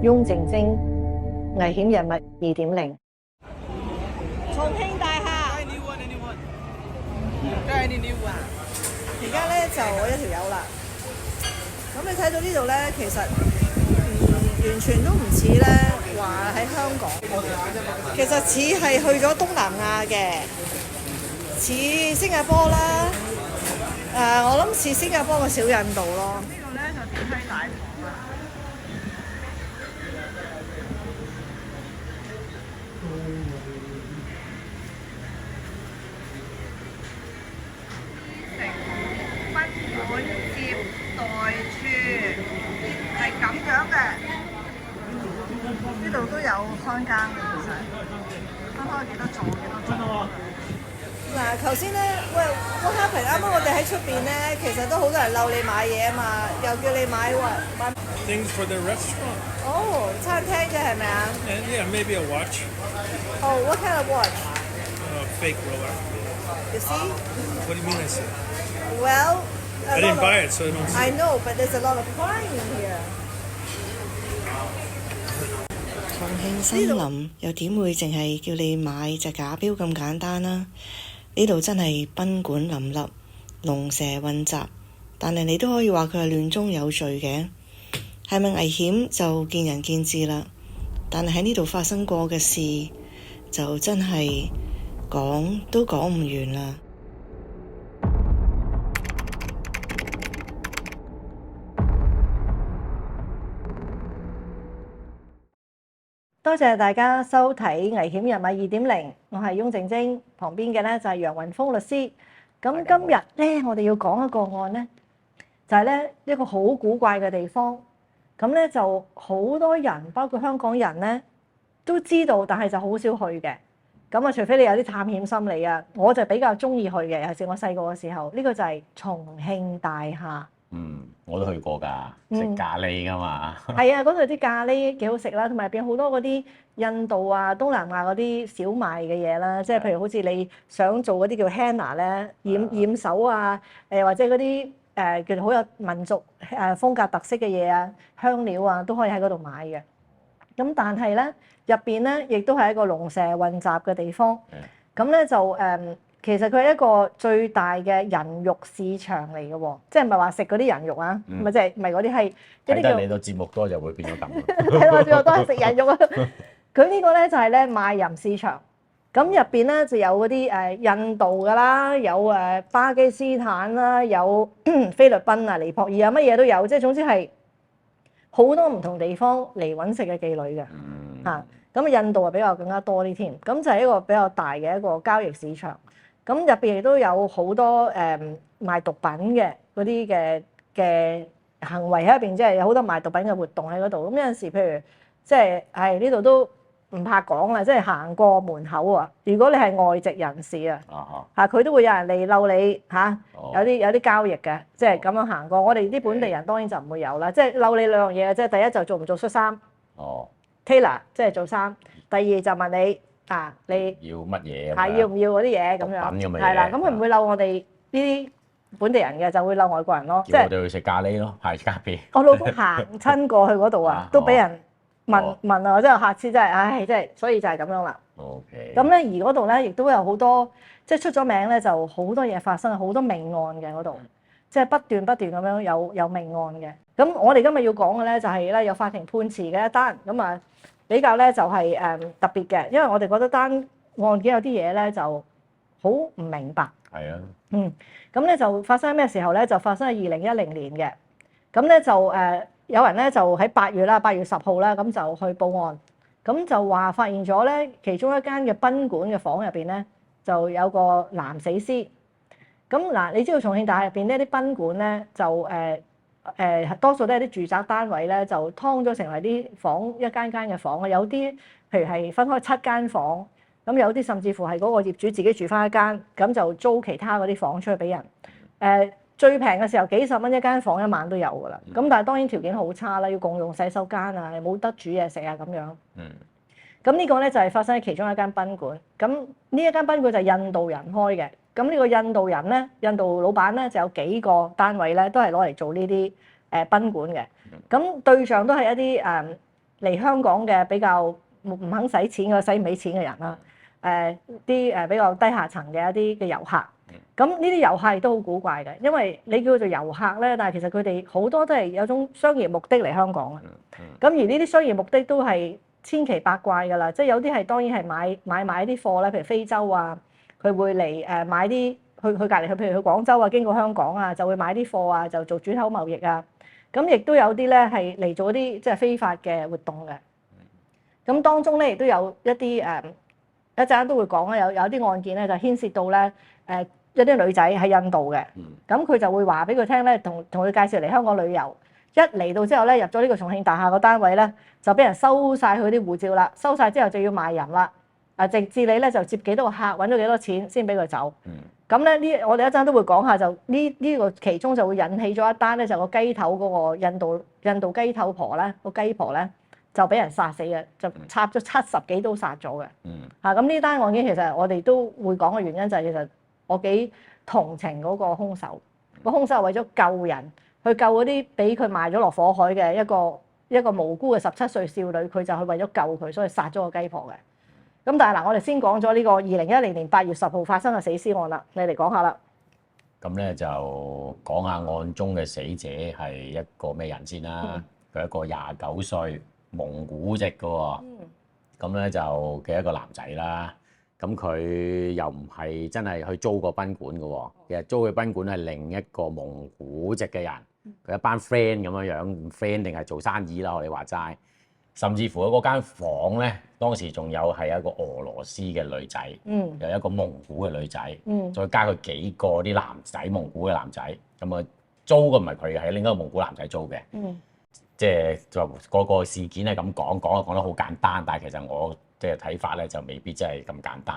翁靜晶危險人物2.0。重慶大廈。而家咧就我一條友啦。咁你睇到呢度咧，其實完全都唔似咧話喺香港，其實似係去咗東南亞嘅，似新加坡啦。我諗似新加坡嘅小印度咯。呢度咧就電梯大堂啦。賓館接待處係咁樣嘅，呢度都有看更嘅，其實分開幾多座幾多座。嗱，頭先咧，喂，what happened？啱啱我哋喺出邊咧，其實都好多人嬲你買嘢啊嘛，又叫你買買 things for the restaurant. 哦，餐廳嘅係咪啊？ And yeah, maybe a watch. Oh, what kind of watch? Fake Rolex. You see? What do you mean I see? Well, I didn't buy it, so I don't see I it. know, but there's a lot of crime in here. 重慶森林又點會淨係叫你買隻假錶咁簡單啦？呢度真係賓館林立，龍蛇混雜，但係你都可以話佢係亂中有序嘅。係咪危險就見仁見智啦。但係喺呢度發生過嘅事，就真係講都講唔完啦。多謝大家收睇《危險人物2.0》，我係翁靜晶，旁邊嘅咧就係楊雲峰律師。咁今日咧，我哋要講一個案咧，就係咧一個好古怪嘅地方。咁咧就好多人，包括香港人咧，都知道，但係就好少去嘅。咁啊，除非你有啲探險心理啊，我就比較中意去嘅。尤其是我細個嘅時候，呢個就係重慶大廈。我都去過㗎，食咖喱㗎嘛。係啊，嗰度啲咖喱幾好食啦，同埋入邊好多嗰啲印度啊、東南亞嗰啲小賣嘅嘢啦，即係譬如好似你想做嗰啲叫 henna 咧，染手啊，或者嗰啲叫做好有民族風格特色嘅嘢啊、香料啊，都可以喺嗰度買嘅。咁但係咧入邊咧，亦都係一個龍蛇混雜嘅地方。咁咧就其實佢係一個最大嘅人肉市場嚟嘅喎，即係唔係話食嗰啲人肉啊？唔係即係唔係嗰啲係一啲叫睇得你個節目多就會變咗咁。係我節目都係食人肉啊！佢呢個咧就係咧賣淫市場，咁入邊咧就有嗰啲印度㗎啦，有巴基斯坦啦，有菲律賓啊、尼泊爾啊，乜嘢都有，即係總之係好多唔同地方嚟揾食嘅妓女嘅嚇。咁印度啊比較更加多啲添，咁就係一個比較大嘅一個交易市場。咁入邊亦都有好多賣毒品嘅嗰啲嘅行為喺入邊，即係有好多賣毒品嘅活動喺嗰度。咁有陣時，譬如即係呢度都唔怕講啦，即係行過門口啊，如果你係外籍人士啊，佢都會有人嚟嬲你嚇，有啲交易嘅，即係咁樣行過。我哋啲本地人當然就唔會有啦，即係嬲你兩樣嘢嘅，即係第一就做唔做恤衫，tailor 即係做衫，第二就問你。你要乜嘢？係要唔要嗰啲嘢咁樣？係啦，咁佢唔會嬲我哋呢啲本地人嘅，就會嬲外國人咯。即係我哋去食咖喱咯，係咖啡。我老公行親過去嗰度啊，都俾人問啊，我真係下次真係，唉，真係，所以就係咁樣啦。OK。咁咧，而嗰度咧，亦都有好多，即係出咗名咧，就好多嘢發生，好多命案嘅嗰度，即係不斷咁樣有命案嘅。咁我哋今日要講嘅咧，就係咧有法庭判詞嘅一單咁啊。比較咧就係特別嘅，因為我哋覺得單案件有啲嘢咧就好唔明白。係啊。咁咧就發生喺咩時候咧？就發生喺2010年嘅。咁咧就有人咧就喺8月10號啦，咁就去報案，咁就話發現咗咧其中一間嘅賓館嘅房入邊咧就有個男死屍。咁嗱，你知道重慶大廈入邊呢啲賓館咧就多數都係啲住宅單位咧，就劏咗成為啲房一間間嘅房啊。有啲譬如係分開7間房，咁有啲甚至乎係嗰個業主自己住翻一間，咁就租其他嗰啲房出去俾人。最平嘅時候幾十蚊一間房一晚都有㗎啦。咁但係當然條件好差啦，要共用洗手間啊，冇得煮嘢食啊咁樣。咁呢個咧就係發生喺其中一間賓館。咁呢一間賓館就係印度人開嘅。咁呢個印度人咧，印度老闆咧就有幾個單位咧，都係攞嚟做呢啲賓館嘅。咁對象都係一啲嚟香港嘅比較唔肯使錢嘅、使唔起錢嘅人啦。啲比較低下層嘅一啲嘅遊客。咁呢啲遊客亦都好古怪嘅，因為你叫做遊客咧，但係其實佢哋好多都係有種商業目的嚟香港啊。咁而呢啲商業目的都係千奇百怪㗎啦，即係有啲係當然係買啲貨咧，譬如非洲啊，佢會嚟買啲去隔離去，譬如去廣州啊，經過香港啊，就會買啲貨啊，就做轉口貿易啊。咁亦都有啲咧係嚟做啲即係非法嘅活動嘅。咁當中咧亦都有一啲一陣間都會講啦，有啲案件咧就牽涉到咧一啲女仔喺印度嘅，咁佢就會話俾佢聽咧，同佢介紹嚟香港旅遊。一嚟到之後咧，入咗呢個重慶大廈個單位咧，就俾人收晒佢啲護照啦，收晒之後就要賣淫啦。直至你咧就接幾多個客，揾咗幾多錢先俾佢走。咁咧我哋一陣都會講下，就呢個其中就會引起咗一單咧，就個雞頭嗰個印度雞頭婆咧，個雞婆咧就俾人殺死嘅，就插咗70幾刀殺咗嘅。咁呢單案件其實我哋都會講嘅原因就係其實我幾同情嗰個兇手，個兇手係為咗救人，去救嗰啲俾佢賣咗落火海嘅一個無辜嘅17歲少女，佢就係為咗救佢，所以殺咗個雞婆嘅。咁但係嗱，我哋先講咗呢個2010年8月10號發生嘅死屍案啦，你嚟講下啦。咁咧就講下案中嘅死者係一個咩人先啦。佢一個29歲蒙古籍嘅喎，咁咧就嘅一個男仔啦。咁佢又唔係真係去租個賓館嘅喎，其實租嘅賓館係另一個蒙古籍嘅人，佢一班 friend 咁樣 friend 定係做生意啦，我哋話齋。甚至乎嗰間房咧，當時仲有係一個俄羅斯嘅女仔，有一個蒙古嘅女仔，再加佢幾個啲男仔蒙古嘅男仔，咁啊租嘅唔係佢嘅，係另一個蒙古男仔租嘅。即係就個事件係咁講得好簡單，但係其實我即係睇法咧就未必真係咁簡單。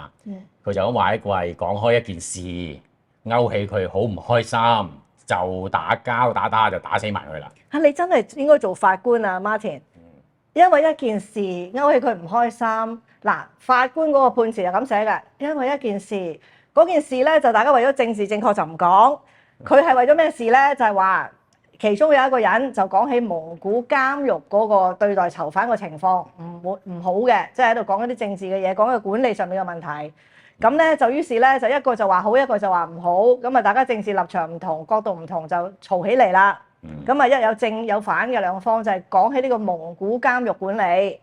佢就咁話一句講開一件事，勾起佢好唔開心，就打交打就打死埋佢啦。你真係應該做法官啊，Martin。因為一件事勾起佢唔開心，嗱，法官嗰個判詞就咁寫嘅。因為一件事，嗰件事咧就大家為咗政治正確就唔講。佢係為咗咩事咧？就係話其中有一個人就講起蒙古監獄嗰個對待囚犯嘅情況唔好嘅，即係喺度講一啲政治嘅嘢，講一個管理上面嘅問題。咁咧就於是咧就一個就話好，一個就話唔好。咁啊大家政治立場唔同，角度唔同就嘈起嚟啦。咁啊一有正有反嘅兩方就係講起呢個蒙古監獄管理。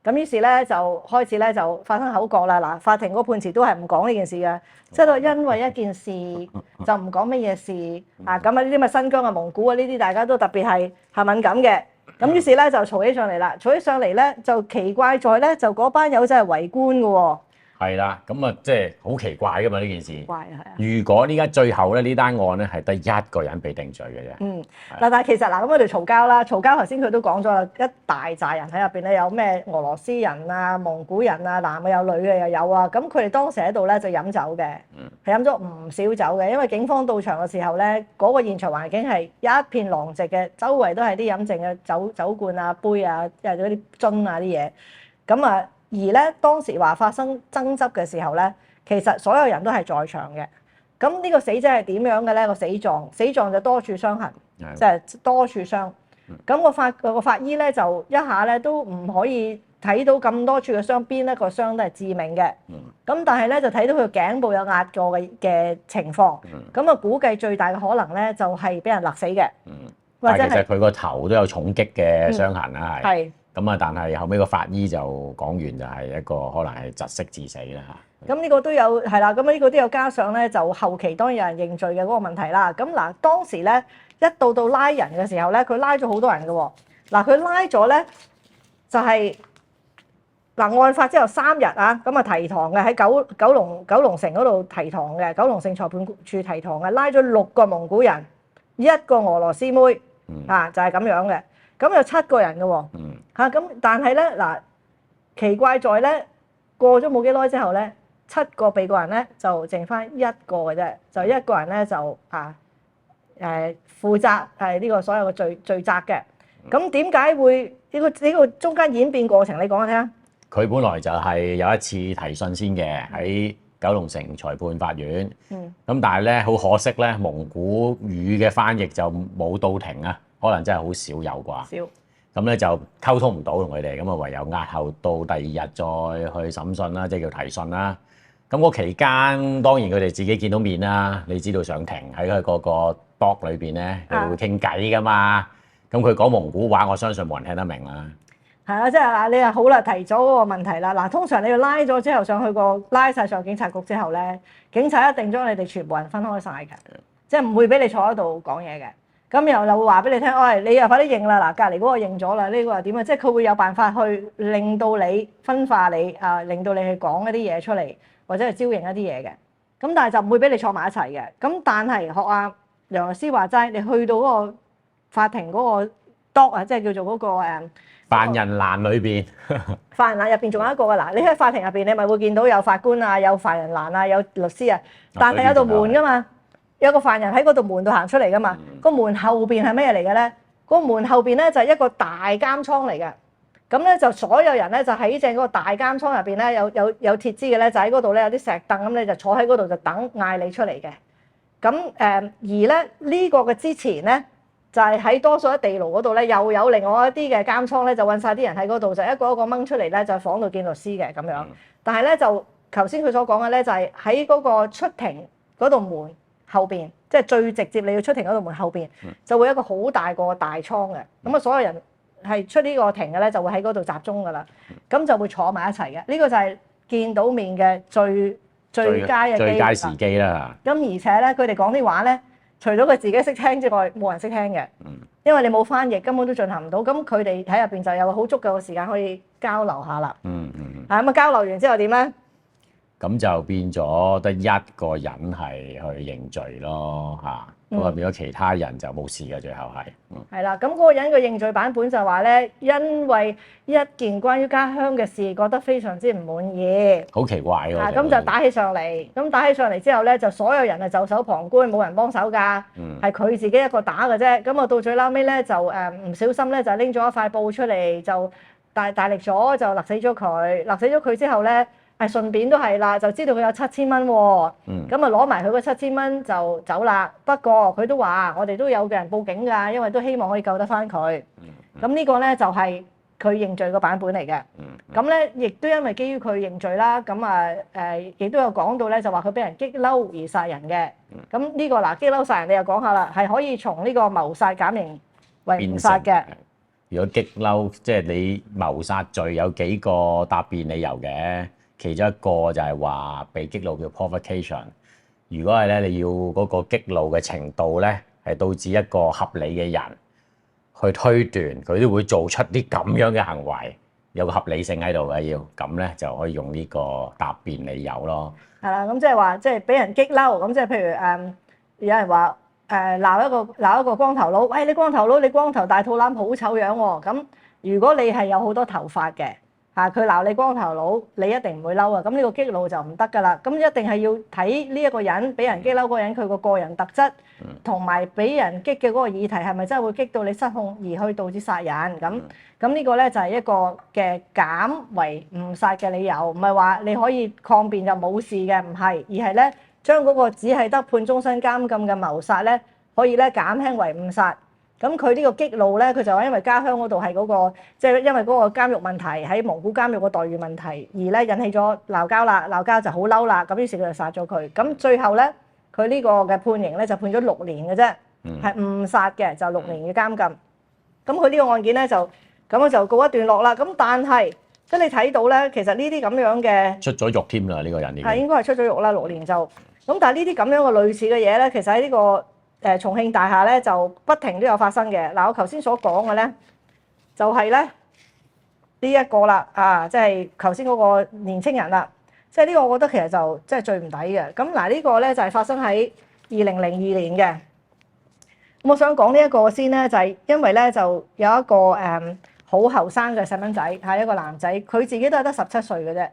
咁於是咧就開始咧就發生口角啦。嗱，法庭嗰個判詞都係唔講呢件事嘅，即係都因為一件事就唔講乜嘢事啊。咁啊呢啲咪新疆啊、蒙古啊呢啲大家都特別係敏感嘅。咁於是咧就嘈起上嚟啦，嘈起上嚟咧就奇怪在咧就嗰班友真係圍觀嘅喎。係啦，咁啊即係好奇怪噶嘛呢件事。怪係啊。如果呢家最後咧呢單案咧係得一個人被定罪嘅啫。但係其實嗱咁我哋嘈交啦，嘈交頭先佢都講咗啦，一大扎人喺入邊咧，有咩俄羅斯人啊、蒙古人啊，男嘅有女嘅又有啊，咁佢哋當時喺度咧就飲酒嘅，係飲咗唔少酒嘅，因為警方到場嘅時候咧，嗰個現場環境係一片狼藉嘅，周圍都係啲飲剩嘅酒罐啊、杯啊，又係嗰啲樽啊啲嘢，咁啊。而咧當時話發生爭執嘅時候咧，其實所有人都係在場嘅。咁呢個死者係點樣嘅咧？個死狀就多處傷痕，即係多處傷。咁個法醫咧就一下咧都唔可以睇到咁多處嘅傷，邊一個傷都係致命嘅。咁但係咧就睇到佢頸部有壓過嘅情況。咁啊估計最大嘅可能咧就係俾人勒死嘅。或者其實佢個頭都有重擊嘅傷痕啦，係。咁啊，但係後尾個法醫就講完就係一個可能係窒息致死啦嚇。咁呢個都有係啦，咁呢個都有加上咧，就後期當然有人認罪嘅嗰個問題啦。咁嗱，當時咧一到拉人嘅時候咧，佢拉咗好多人嘅喎。嗱，佢拉咗咧就係案發之後3日啊，咁啊提堂嘅喺九龍城嗰度提堂嘅，九龍城裁判處提堂嘅，拉咗6個蒙古人，1個俄羅斯妹就係咁樣嘅。咁有7個人嘅喎，咁但係咧嗱，奇怪在咧過咗冇幾耐之後咧，7個被告人咧就剩翻1個嘅啫，就一個人咧就負責呢個所有嘅罪責嘅。咁點解會呢個中間演變過程？你講下聽。佢本來就係有一次提訊先嘅，喺九龍城裁判法院。嗯。咁但係咧好可惜咧，蒙古語嘅翻譯就冇到庭啊，可能真係好少有啩。少。咁咧就溝通唔到同佢哋，咁啊唯有押後到第二日再去審訊啦，即係叫提訊啦。咁嗰期間當然佢哋自己見到面啦，你知道上庭喺佢嗰個 doc 裏邊咧，佢會傾偈噶嘛。咁佢講蒙古話，我相信冇人聽得明啦。係啦，即係嗱，你又好啦，提咗嗰個問題啦。嗱，通常你要拉咗之後上去拉晒上警察局之後咧，警察一定將你哋全部人分開晒嘅，即係唔會俾你坐喺度講嘢嘅。咁又會話俾你聽，你又快啲認啦！嗱，隔離嗰個認咗啦，呢個係點啊？即係佢會有辦法去令到你分化你令到你去講一啲嘢出嚟，或者係招認一啲嘢嘅。咁但係就唔會俾你坐埋一齊嘅。咁但係學阿梁律師話齋，你去到嗰個法庭嗰個 doc 啊，即係叫做嗰個犯人欄裏邊，犯人欄入邊仲有一個㗎嗱，你喺法庭入邊，你咪會見到有法官啊，有犯人欄啊，有律師啊，但係有道門㗎嘛。有個犯人喺嗰度門度行出嚟㗎嘛，個門後邊係咩嚟嘅咧？個門後邊咧就係一個大監倉嚟嘅，咁咧就所有人咧就喺正嗰個大監倉入邊咧有鐵枝嘅咧，就喺嗰度咧有啲石凳，咁你就坐喺嗰度就等嗌你出嚟嘅。咁而咧呢個嘅之前咧就係喺多數喺地牢嗰度咧又有另外一啲嘅監倉咧就韞晒啲人喺嗰度，就一個一個掹出嚟咧就喺房度見律師嘅咁樣。但係咧就頭先佢所講嘅咧就係喺嗰個出庭嗰度門後邊，即係最直接你要出庭嗰度門後邊，就會有一個好大個大倉嘅。咁啊，所有人係出呢個庭嘅咧，就會喺嗰度集中㗎啦。咁就會坐埋一齊嘅。呢個就係見到面嘅最佳嘅最佳時機啦。咁而且咧，佢哋講啲話咧，除咗佢自己識聽之外，冇人識聽嘅。因為你冇翻譯，根本都進行唔到。咁佢哋喺入邊就有好足夠嘅時間可以交流下啦。咁啊，交流完之後點咧？咁就變咗得一個人係去認罪咯，咁啊變咗其他人就冇事嘅，最後係。係啦，咁嗰個人嘅認罪版本就話咧，因為一件關於家鄉嘅事，覺得非常之唔滿意。好奇怪喎！咁就打起上嚟，咁打起上嚟之後咧，就所有人係袖手旁觀，冇人幫手㗎，係佢自己一個打嘅啫。咁啊到最撈尾咧就唔小心咧就拎咗一塊布出嚟，就大力咗就勒死咗佢。勒死咗佢之後咧。係順便都係啦，就知道佢有7000蚊喎，咁啊攞埋佢嗰7000蚊就走啦。不過佢都話：我哋都有嘅人報警㗎，因為都希望可以救得翻佢。咁呢個咧就係佢認罪個版本嚟嘅。咁咧亦都因為基於佢認罪啦，咁啊亦都有講到咧，就話佢俾人激嬲而殺人嘅。咁呢個嗱激嬲殺人，你又講下啦，係可以從呢個謀殺減刑為誤殺嘅。如果激嬲，即係你謀殺罪有幾個答辯理由嘅。其中一個就係話被激怒叫 provocation。如果係咧，你要嗰個激怒嘅程度咧，係導致一個合理嘅人去推斷佢都會做出啲咁樣嘅行為，有個合理性喺度嘅，要咁咧就可以用呢個答辯理由咯。係啦，咁即係話即係俾人激嬲，咁即係譬如有人話鬧一個光頭佬，喂，你光頭佬，你光頭大肚腩好醜樣喎。咁如果你係有好多頭髮嘅。佢鬧你光頭佬，你一定唔會嬲啊！咁呢個激怒就唔得㗎啦。咁一定係要睇呢一個人俾人激嬲嗰個人佢個個人特質，同埋俾人激嘅嗰個議題係咪真係會激到你失控而去導致殺人？咁呢個咧就係一個嘅減為誤殺嘅理由，唔係話你可以抗辯就冇事嘅，唔係，而係咧將嗰個只係得判終身監禁嘅謀殺咧，可以咧減輕為誤殺。咁佢呢個激怒咧，佢就話因為家鄉嗰度係嗰個，即係因為嗰個監獄問題，喺蒙古監獄個待遇問題，而咧引起咗鬧交啦，鬧交就好嬲啦，咁於是佢就殺咗佢。咁最後咧，佢呢個嘅判刑咧就判咗6年嘅啫，係誤殺嘅，就6年嘅監禁。咁佢呢個案件咧就咁樣就告一段落啦。咁但係即係你睇到咧，其實呢啲咁樣嘅出咗獄添啦，呢個人已經係應該係出咗獄啦，6年就咁。但係呢啲咁樣嘅類似嘅嘢咧，其實喺呢個重慶大廈咧就不停都有發生嘅。嗱，我頭先所講嘅咧就係咧呢一個啦，即係頭先嗰個年青人啦，即係呢個我覺得其實就即係最唔抵嘅。咁嗱，呢個咧就係發生喺2002年嘅。咁我想講呢一個先咧，就係因為咧就有一個好後生嘅細蚊仔，係一個男仔，佢自己都係得17歲嘅啫。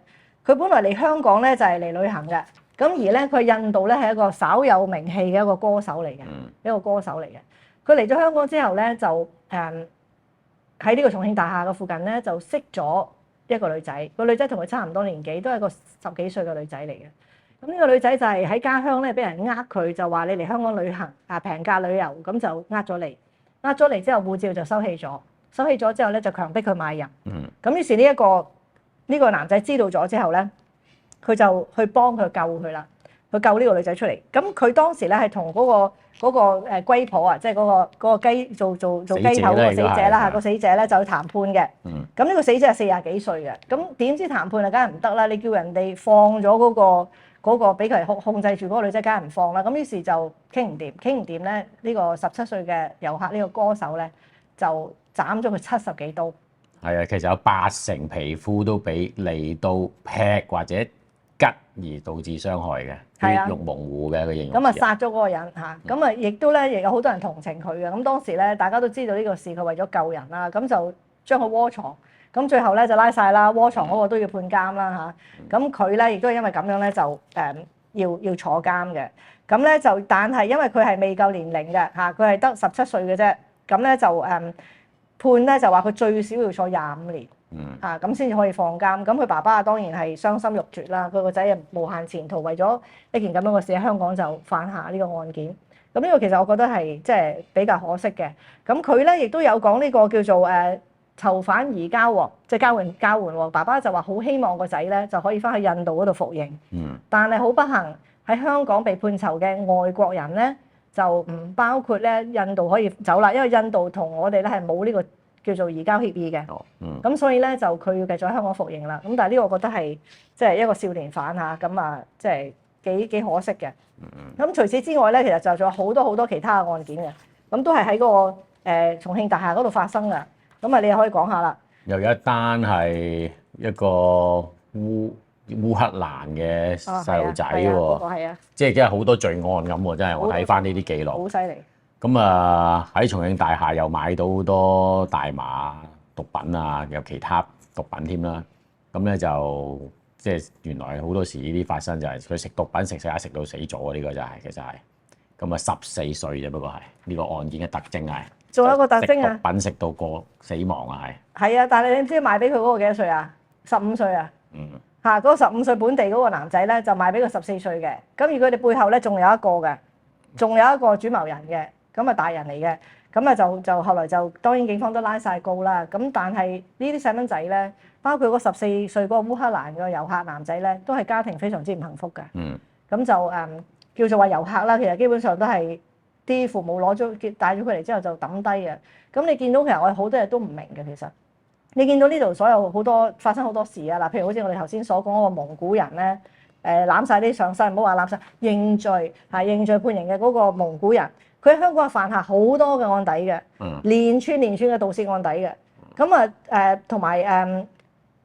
佢本來嚟香港咧就係嚟旅行嘅。咁而咧，佢印度咧係一個稍有名氣嘅一個歌手嚟嘅，一個歌手嚟嘅。佢嚟咗香港之後咧，就喺呢個重慶大廈嘅附近咧，就識咗一個女仔。個女仔同佢差唔多年紀，都係個10幾歲嘅女仔嚟嘅。咁呢個女仔就係喺家鄉咧，俾人佢，就話你嚟香港旅行平價旅遊，咁就咗嚟之後護照就收起咗之後咧就強迫佢賣淫。咁於是呢個男仔知道咗之後咧，佢就去幫佢救佢啦，去救呢個女仔出嚟。咁佢當時咧係同嗰個龜婆啊，即係嗰個雞做雞頭嗰個死者啦嚇，個死者咧就去談判嘅。咁呢個死者係40幾歲嘅，咁點知談判啊，梗係唔得啦！你叫人哋放咗嗰個俾佢控制住嗰個女仔，梗係唔放啦。咁於是就傾唔掂咧，呢個17歲嘅遊客呢個歌手咧就斬咗佢70幾刀。係啊，其實有80%皮膚都俾利刀劈或者吉而導致傷害嘅，血肉模糊嘅個形容詞。咁啊殺咗嗰個人嚇，咁啊亦都咧亦有好多人同情佢嘅。咁當時咧大家都知道呢個事，佢為咗救人啦，咁就將佢窩藏。咁最後咧就拉晒啦，窩藏嗰個都要判監啦嚇。咁佢咧亦都係因為咁樣咧就要坐監嘅。咁咧就但係因為佢係未夠年齡嘅嚇，佢係得17歲嘅啫。咁咧就判咧就話佢最少要坐25年。嚇咁先至可以放監。咁佢爸爸當然係傷心欲絕啦。佢個仔啊無限前途，為咗一件咁樣嘅事喺香港就犯下呢個案件。咁呢個其實我覺得係即係比較可惜嘅。咁佢咧亦都有講呢個叫做囚犯移交喎，即係交換喎。爸爸就話好希望個仔咧就可以翻去印度嗰度服刑。但係好不幸喺香港被判囚嘅外國人咧就唔包括咧印度可以走啦，因為印度同我哋咧係冇呢個叫做移交協議嘅。咁所以咧就佢要繼續喺香港服刑啦。咁但係呢個我覺得係即係一個少年犯嚇，咁啊即係幾可惜嘅。咁除此之外咧，其實就仲有好多其他嘅案件嘅，咁都係喺嗰個重慶大廈嗰度發生㗎。咁啊，你又可以講下啦。又有一單係一個烏克蘭嘅細路仔喎，即係真係好多罪案咁喎，真係我睇翻呢啲記錄。好犀利。咁啊喺重慶大廈又買到好多大麻毒品啊，有其他毒品添啦。咁咧就即係原來好多時呢啲發生就係佢食毒品食到死咗，呢個就係其實係。咁啊14歲啫，不過係呢個案件嘅特徵係。仲有一個特徵啊！毒品食到過死亡啊，係啊，但係你知賣俾佢嗰個幾多歲啊？15歲啊！嗰個15歲本地嗰個男仔咧，就賣俾個14歲嘅。咁而佢哋背後咧，仲有一個嘅，仲有一個主謀人嘅，咁啊大人嚟嘅。咁啊就後來就當然警方都拉晒告啦。咁但係呢啲細蚊仔咧，包括嗰14歲嗰個烏克蘭嘅遊客男仔咧，都係家庭非常之唔幸福嘅。咁就叫做話遊客啦，其實基本上都係。啲父母帶咗佢嚟之後就抌低啊！咁你見到其實我哋好多嘢都唔明嘅，其實你見到呢度所有好多發生好多事啊！嗱，譬如好似我哋頭先所講嗰個蒙古人咧，攬晒啲上身，唔好話攬晒認罪判刑嘅嗰個蒙古人，佢喺香港係犯下好多嘅案底嘅，連串嘅盜竊案底嘅。咁啊同埋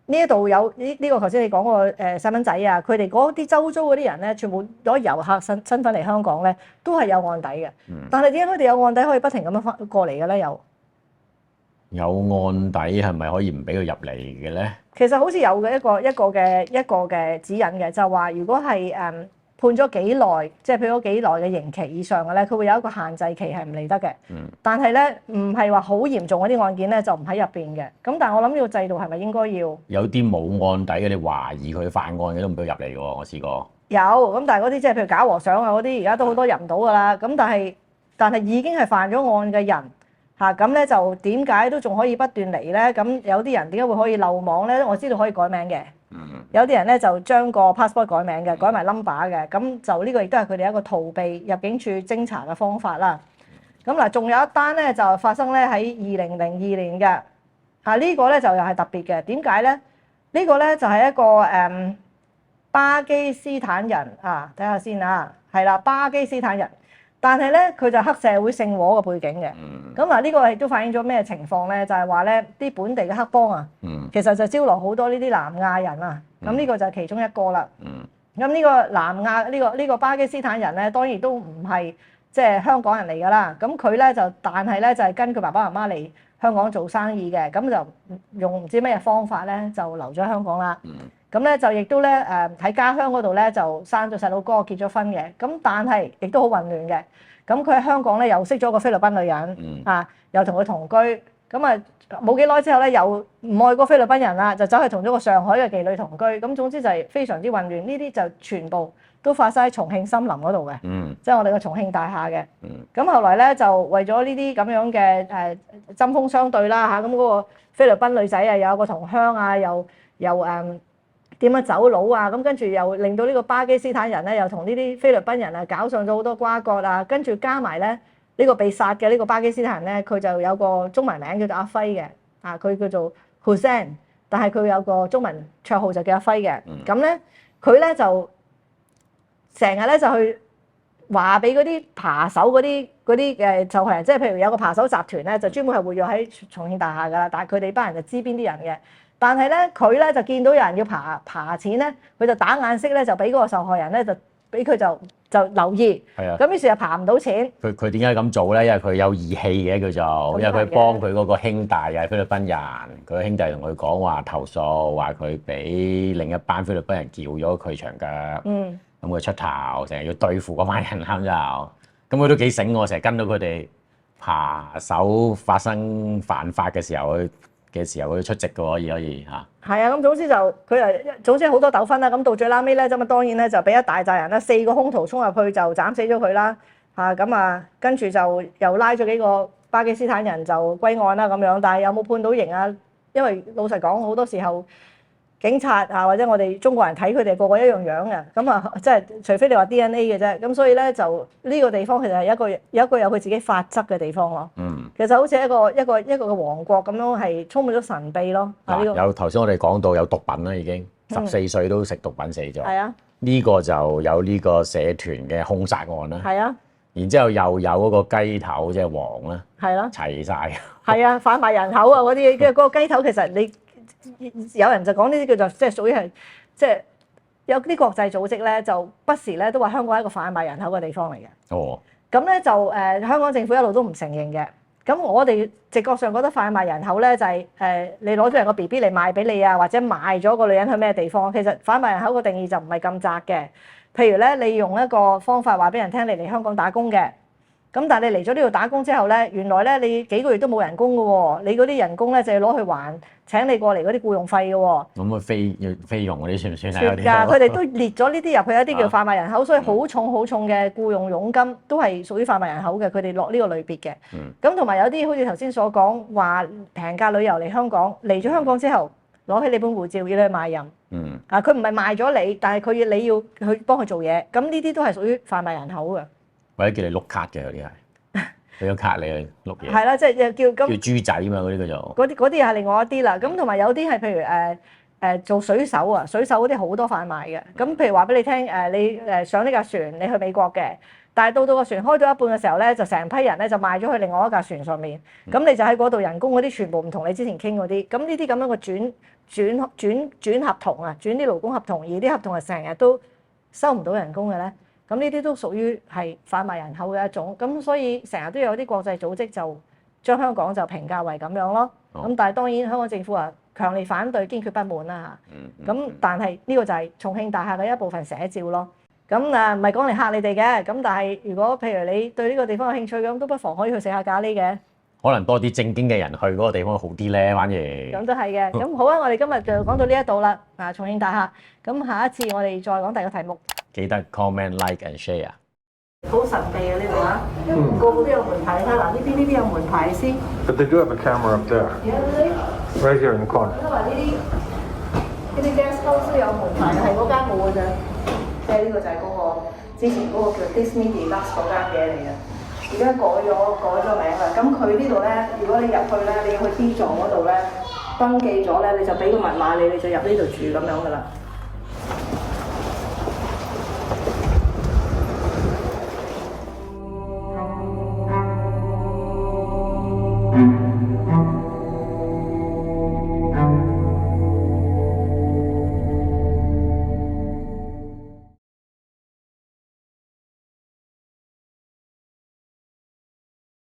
呢一度有呢個頭先你講個細蚊仔啊，佢哋嗰啲周遭嗰啲人咧，全部攞遊客身份嚟香港咧，都係有案底嘅。但係點解佢哋有案底可以不停咁樣翻過嚟嘅咧？有案底係咪可以唔俾佢入嚟嘅咧？其實好似有嘅一個嘅指引嘅，就話如果係判咗幾耐，即係判咗幾耐嘅刑期以上嘅咧，佢會有一個限制期係唔嚟得嘅。但係咧唔係話好嚴重嗰啲案件咧就唔喺入邊嘅。咁但係我諗呢個制度係咪應該要有啲冇案底嘅，你懷疑佢犯案嘅都唔俾佢入嚟嘅喎？我試過有咁，但係嗰啲即係譬如假和尚啊嗰啲，而家都好多入唔到㗎啦。咁但係已經係犯咗案嘅人嚇，咁咧就點解都仲可以不斷嚟咧？咁有啲人點解會可以漏網咧？我知道可以改名嘅。有啲人咧就將個 passport 改名嘅，改埋 number 嘅，咁就呢個亦都係佢哋一個逃避入境處偵查嘅方法啦。咁嗱，仲有一單咧就發生咧喺2002年嘅，呢個咧就又係特別嘅。點解咧？呢個咧就係一個巴基斯坦人啊，睇下先啊，係啦，巴基斯坦人，但係咧佢就黑社會聖火嘅背景嘅。咁嗱，呢個亦都反映咗咩情況咧？就係話咧啲本地嘅黑幫啊，其實就招來好多呢啲南亞人啊。咁呢個就係其中一個啦。咁呢個南亞呢個巴基斯坦人咧，當然都唔係即係香港人嚟㗎啦。咁佢咧但係咧就係跟佢爸爸媽媽嚟香港做生意嘅，咁就用唔知咩方法咧就留咗香港啦。咁咧就亦都咧喺家鄉嗰度咧就生咗細佬哥，結咗婚嘅。咁但係亦都好混亂嘅。咁佢喺香港咧又識咗個菲律賓女人，又同佢同居。咁啊冇幾耐之後咧，又唔愛個菲律賓人啦，就走去同咗個上海嘅妓女同居。咁總之就係非常之混亂。呢啲就全部都發生喺重慶森林嗰度嘅，即係我哋個重慶大廈嘅。咁後來咧就為咗呢啲咁樣嘅針鋒相對啦嚇，咁嗰個菲律賓女仔啊有個同鄉啊，又點樣走佬啊，咁跟住又令到呢個巴基斯坦人咧又同呢啲菲律賓人啊搞上咗好多瓜葛啊，跟住加埋咧呢個被殺嘅呢個巴基斯坦人咧，佢就有個中文名叫做阿輝嘅，佢叫做 Hussein， 但係佢有個中文綽號就叫阿輝嘅。咁咧佢咧就成日咧就去話俾嗰啲扒手嗰啲受害人，即係譬如有個扒手集團咧，就專門係活躍喺重慶大廈㗎啦。但係佢哋班人就知邊啲人嘅，但係咧佢咧就見到有人要扒錢咧，佢就打眼色咧，就俾嗰個受害人咧就俾佢就留意。係啊，咁於是就扒唔到錢。佢點解咁做咧？因為佢有義氣嘅叫做，因為佢幫佢嗰個兄弟係菲律賓人，佢個兄弟同佢講話投訴，話佢俾另一班菲律賓人撬咗佢長腳。咁佢出頭，成日要對付嗰班人咁就，咁佢都幾醒喎，成日跟到佢哋扒手發生犯法嘅時候，佢都出席嘅可以嚇。係啊，咁總之就佢總之好多糾紛啦。咁到最拉尾咧，咁當然咧就俾一大扎人啦，4個兇徒衝入去就斬死咗佢啦。跟住就又拉咗幾個巴基斯坦人就歸案啦咁樣，但係有冇判到刑啊？因為老實講，好多時候警察或者我哋中國人睇佢哋個個一樣樣嘅，咁即係除非你話 DNA 嘅啫，咁所以咧就呢個地方其實係一個有佢自己法則嘅地方咯。其實好似一個嘅王國咁樣，係充滿咗神秘咯。有頭先我哋講到有毒品啦，已經14歲都食毒品死咗。係啊，呢個就有呢個社團嘅兇殺案啦。係啊，然之後又有嗰個雞頭即係黃啦。係咯，齊晒。係啊，販賣人口啊嗰啲，嗰個雞頭其實你。有人就講呢啲叫做即係屬於係即係有啲國際組織咧，就不時咧都話香港係一個販賣人口嘅地方嚟嘅。哦，咁咧就香港政府一路都唔承認嘅。咁我哋直覺上覺得販賣人口咧就係你攞咗人個 BB 嚟賣俾你啊，或者賣咗個女人去咩地方？其實販賣人口個定義就唔係咁窄嘅。譬如咧，你用一個方法話俾人聽，你嚟香港打工嘅。咁但係你嚟咗呢度打工之後咧，原來咧你幾個月都冇人工嘅喎，你嗰啲人工咧就係攞去還請你過嚟嗰啲僱用費嘅喎。咁菲傭嗰啲算唔算係？算㗎，佢哋都列咗呢啲入去一啲叫販賣人口，所以好重嘅僱用佣金都係屬於販賣人口嘅，佢哋落呢個類別嘅。咁同埋有啲好似頭先所講話平價旅遊嚟香港，嚟咗香港之後攞起你本護照要你去賣淫。佢唔係賣咗你，但係你要去幫佢做嘢，咁呢啲都係屬於販賣人口嘅。或者叫你碌卡嘅嗰啲係，俾張卡你去碌嘢。係啦，即係叫豬仔嘛，嗰啲叫做。嗰啲係另外一啲啦。咁同埋有啲係譬如做水手啊，水手嗰啲好多販賣嘅。咁譬如話俾你聽你上呢架船，你去美國嘅，但係到個船開咗一半嘅時候咧，就成批人咧就賣咗去另外一架船上面。咁你就喺嗰度人工嗰啲全部唔同你之前傾嗰啲。咁呢啲咁樣嘅轉合同啊，轉啲勞工合同，而啲合同係成日都收唔到人工嘅咧。咁呢啲都屬於係販賣人口嘅一種，咁所以成日都有啲國際組織就將香港就評價為咁樣咯。咁但係當然香港政府話強烈反對、堅決不滿啦嚇。咁但係呢個就係重慶大廈嘅一部分寫照咯。咁唔係講嚟嚇你哋嘅，咁但係如果譬如你對呢個地方有興趣咁，都不妨可以去食下咖喱嘅。可能多啲正經嘅人去嗰個地方好啲咧，反而。咁都係嘅。咁好啊，我哋今日就講到呢一度啦。重慶大廈。咁下一次我哋再講第二個題目。記得 comment、like and share。好神秘啊呢度啊，個個都有門牌。嗱呢邊有門牌先。But they do have a camera up there. Right here in the corner. 因為呢啲 guest house 都有門牌，係嗰間冇嘅啫。即係呢個就係嗰個之前嗰個叫 Disney Deluxe 嗰間嘢嚟嘅，而家改咗名啦。咁佢呢度咧，如果你入去咧，你要去 B 座嗰度咧登記咗咧，你就俾個密碼你就入呢度住咁樣噶啦。